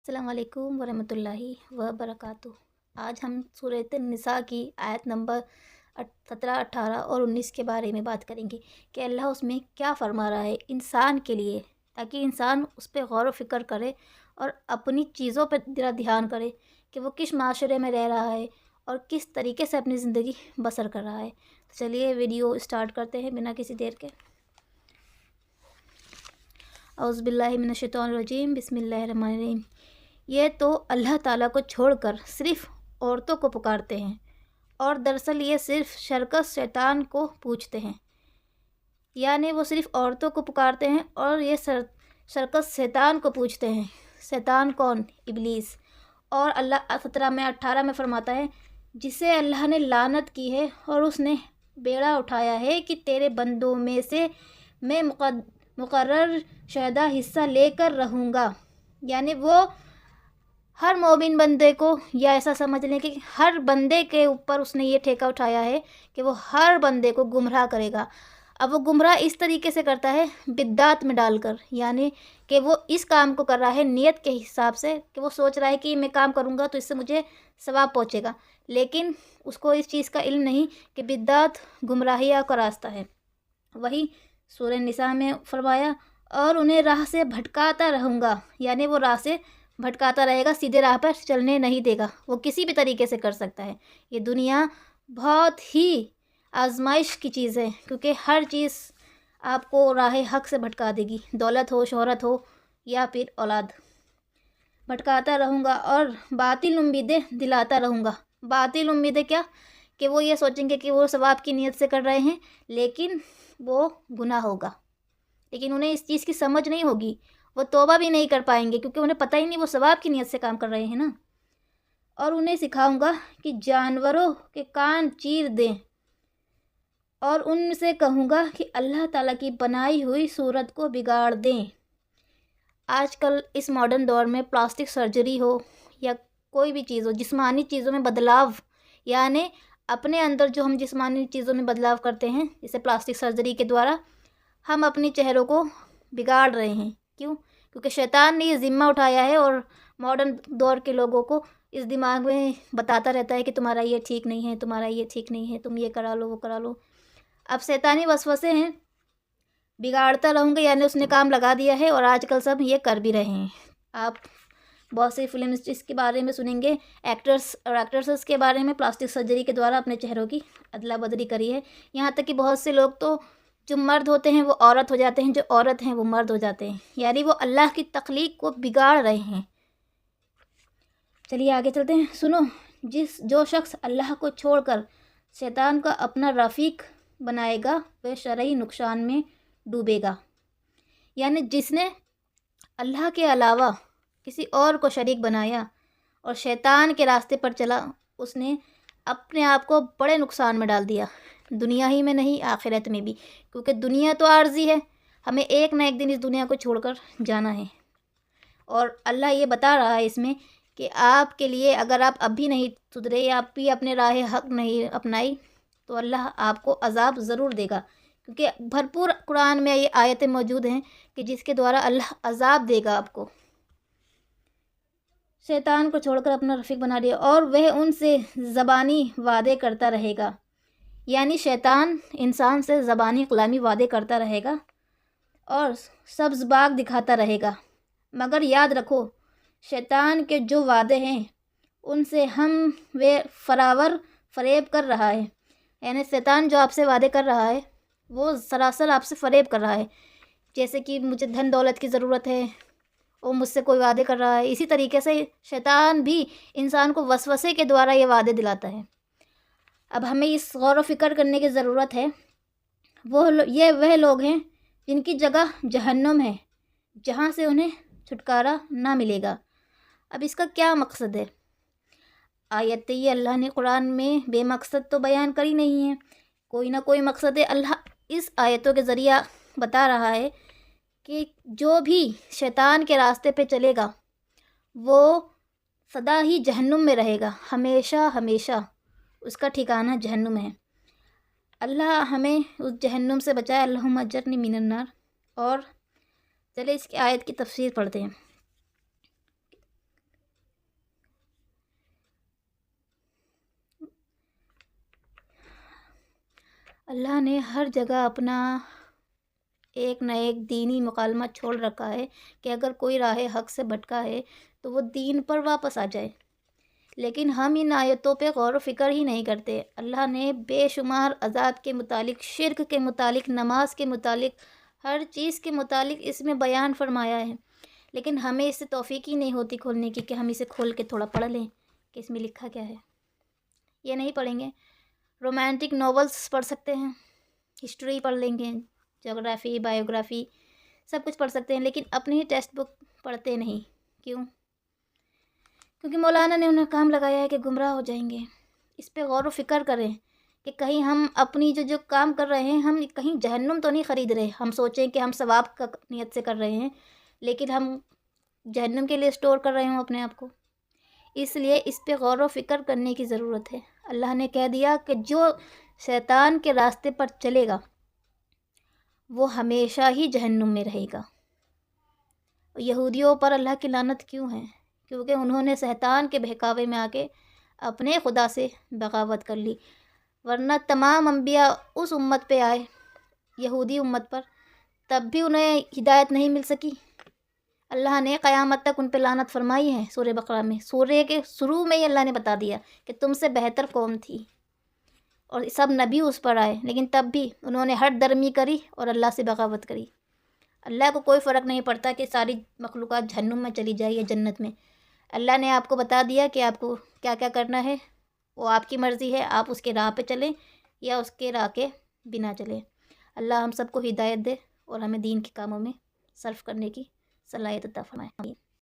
अस्सलाम वालेकुम वरहमतुल्लाहि वबरकातुहू। आज हम सूरत निसा की आयत नंबर 17, 18 और 19 के बारे में बात करेंगे कि अल्लाह उसमें क्या फ़रमा रहा है इंसान के लिए, ताकि इंसान उस पर गौर व फ़िक्र करे और अपनी चीज़ों पर ज़रा ध्यान करे कि वो किस माशरे में रह रहा है और किस तरीके से अपनी ज़िंदगी बसर कर रहा है। तो चलिए वीडियो स्टार्ट करते हैं बिना किसी देर के। औज़ु बिल्लाहि मिनश शैतानिर रजीम, बिस्मिल्लाहिर रहमानिर रहीम। ये तो अल्लाह ताला को छोड़कर सिर्फ़ औरतों को पुकारते हैं और दरअसल ये सिर्फ़ शरकस शैतान को पूछते हैं, यानी वो सिर्फ़ औरतों को पुकारते हैं और ये शरकस शैतान को पूछते हैं। शैतान कौन? इब्लीस। और अल्लाह 17 में 18 में फ़रमाता है, जिसे अल्लाह ने लानत की है और उसने बेड़ा उठाया है कि तेरे बंदों में से मैं मुकर्रर शुहदा हिस्सा लेकर रहूँगा। यानी वो हर मोमिन बंदे को, या ऐसा समझ लें कि हर बंदे के ऊपर उसने ये ठेका उठाया है कि वो हर बंदे को गुमराह करेगा। अब वो गुमराह इस तरीके से करता है बिद्दात में डालकर, यानी कि वो इस काम को कर रहा है नियत के हिसाब से कि वो सोच रहा है कि मैं काम करूँगा तो इससे मुझे सवाब पहुँचेगा, लेकिन उसको इस चीज़ का इल्म नहीं कि बिद्दात गुमराहिया का रास्ता है। वही सूरह निसा में फरमाया, और उन्हें राह से भटकाता रहूँगा, यानी वो राह से भटकाता रहेगा, सीधे राह पर चलने नहीं देगा। वो किसी भी तरीके से कर सकता है। ये दुनिया बहुत ही आजमाइश की चीज़ है, क्योंकि हर चीज़ आपको राह हक से भटका देगी, दौलत हो, शोहरत हो या फिर औलाद। भटकाता रहूँगा और बातिल उम्मीदें दिलाता रहूँगा। बातिल उम्मीदें क्या? कि वो ये सोचेंगे कि वो सवाब की नीयत से कर रहे हैं, लेकिन वो गुनाह होगा। लेकिन उन्हें इस चीज़ की समझ नहीं होगी, वो तौबा भी नहीं कर पाएंगे, क्योंकि उन्हें पता ही नहीं वो सवाब की नीयत से काम कर रहे हैं ना। और उन्हें सिखाऊंगा कि जानवरों के कान चीर दें, और उनसे कहूँगा कि अल्लाह ताला की बनाई हुई सूरत को बिगाड़ दें। आजकल इस मॉडर्न दौर में प्लास्टिक सर्जरी हो या कोई भी चीज़ हो, जिस्मानी चीज़ों में बदलाव, यानी अपने अंदर जो हम जिस्मानी चीज़ों में बदलाव करते हैं, जैसे प्लास्टिक सर्जरी के द्वारा हम अपने चेहरों को बिगाड़ रहे हैं। क्यों? क्योंकि शैतान ने ये ज़िम्मा उठाया है और मॉडर्न दौर के लोगों को इस दिमाग में बताता रहता है कि तुम्हारा ये ठीक नहीं है, तुम्हारा ये ठीक नहीं है, तुम ये करा लो, वो करा लो। अब शैतानी वसवसे हैं, बिगाड़ता रहूँगा, यानी उसने काम लगा दिया है और आजकल सब ये कर भी रहे हैं। आप बहुत सी फिल्म इसके बारे में सुनेंगे, एक्टर्स और एक्ट्रेसेस के बारे में प्लास्टिक सर्जरी के द्वारा अपने चेहरों की अदला बदली करी है। यहाँ तक कि बहुत से लोग तो जो मर्द होते हैं वो औरत हो जाते हैं, जो औरत हैं वो मर्द हो जाते हैं, यानी वो अल्लाह की तख्लीक को बिगाड़ रहे हैं। चलिए आगे चलते हैं। सुनो, जो शख्स अल्लाह को छोड़कर शैतान का अपना रफ़ीक बनाएगा वह शरई नुकसान में डूबेगा। यानी जिसने अल्लाह के अलावा किसी और को शरीक बनाया और शैतान के रास्ते पर चला, उसने अपने आप को बड़े नुकसान में डाल दिया, दुनिया ही में नहीं आखिरत में भी, क्योंकि दुनिया तो आर्जी है, हमें एक ना एक दिन इस दुनिया को छोड़कर जाना है। और अल्लाह ये बता रहा है इसमें कि आपके लिए अगर आप अभी नहीं सुधरे या आप भी अपने राह हक नहीं अपनाई, तो अल्लाह आपको अज़ाब ज़रूर देगा, क्योंकि भरपूर कुरान में ये आयतें मौजूद हैं कि जिसके द्वारा अल्लाह अज़ाब देगा आपको। शैतान को छोड़कर अपना रफ़ीक बना लिया और वह उनसे ज़बानी वादे करता रहेगा, यानी शैतान इंसान से ज़बानी ग़ुलामी वादे करता रहेगा और सब्ज़ बाग दिखाता रहेगा। मगर याद रखो, शैतान के जो वादे हैं उनसे हम वे फरावर फ़रेब कर रहा है, यानी शैतान जो आपसे वादे कर रहा है वो सरासर आपसे फ़रेब कर रहा है। जैसे कि मुझे धन दौलत की ज़रूरत है, वो मुझसे कोई वादे कर रहा है, इसी तरीके से शैतान भी इंसान को वसवसे के द्वारा ये वादे दिलाता है। अब हमें इस गौर व फ़िक्र करने की ज़रूरत है, वह लोग हैं जिनकी जगह जहन्नुम है, जहाँ से उन्हें छुटकारा ना मिलेगा। अब इसका क्या मकसद है? आयत ये अल्लाह ने कुरान में बेमकसद तो बयान करी नहीं है, कोई ना कोई मकसद है। अल्लाह इस आयतों के ज़रिया बता रहा है कि जो भी शैतान के रास्ते पे चलेगा वो सदा ही जहन्नुम में रहेगा, हमेशा हमेशा उसका ठिकाना जहन्नुम है। अल्लाह हमें उस जहन्नुम से बचाए, अल्लाहुम्मा अज्जिरनी मिनन नार। और चले इसकी आयत की तफसीर पढ़ते हैं। اللہ نے ہر جگہ اپنا ایک نہ ایک دینی مکالمہ چھوڑ رکھا ہے کہ اگر کوئی راہ حق سے بھٹکا ہے تو وہ دین پر واپس آ جائے، لیکن ہم ان آیتوں پہ غور و فکر ہی نہیں کرتے۔ اللہ نے بے شمار عذاب کے متعلق، شرک کے متعلق، نماز کے متعلق، ہر چیز کے متعلق اس میں بیان فرمایا ہے، لیکن ہمیں اس سے توفیق ہی نہیں ہوتی کھولنے کی کہ ہم اسے کھول کے تھوڑا پڑھ لیں کہ اس میں لکھا کیا ہے۔ یہ نہیں پڑھیں گے۔ رومانٹک ناولس پڑھ سکتے ہیں، ہسٹری پڑھ لیں گے، جغرافی، بایوگرافی، سب کچھ پڑھ سکتے ہیں، لیکن اپنی ٹیکسٹ بک پڑھتے نہیں۔ کیوں؟ کیونکہ مولانا نے انہیں کام لگایا ہے کہ گمراہ ہو جائیں گے۔ اس پہ غور و فکر کریں کہ کہیں ہم اپنی جو کام کر رہے ہیں، ہم کہیں جہنم تو نہیں خرید رہے۔ ہم سوچیں کہ ہم ثواب کا نیت سے کر رہے ہیں، لیکن ہم جہنم کے لیے سٹور کر رہے ہوں اپنے آپ کو۔ اس لیے اس پہ غور و فکر کرنے کی ضرورت ہے۔ اللہ نے کہہ دیا کہ جو شیطان کے راستے پر چلے گا وہ ہمیشہ ہی جہنم میں رہے گا۔ یہودیوں پر اللہ کی لعنت کیوں ہے؟ کیونکہ انہوں نے شیطان کے بہکاوے میں آ کے اپنے خدا سے بغاوت کر لی، ورنہ تمام انبیاء اس امت پہ آئے، یہودی امت پر، تب بھی انہیں ہدایت نہیں مل سکی۔ اللہ نے قیامت تک ان پہ لعنت فرمائی ہے۔ سورہ بقرہ میں، سورہ کے شروع میں ہی اللہ نے بتا دیا کہ تم سے بہتر قوم تھی اور سب نبی اس پر آئے، لیکن تب بھی انہوں نے ہٹ درمی کری اور اللہ سے بغاوت کری۔ اللہ کو کوئی فرق نہیں پڑتا کہ ساری مخلوقات جہنم میں چلی جائے یا جنت میں۔ اللہ نے آپ کو بتا دیا کہ آپ کو کیا کیا کرنا ہے، وہ آپ کی مرضی ہے، آپ اس کے راہ پہ چلیں یا اس کے راہ کے بنا چلیں۔ اللہ ہم سب کو ہدایت دے اور ہمیں دین کے کاموں میں صرف کرنے کی صلاحیت عطا فرمائے۔ آمین۔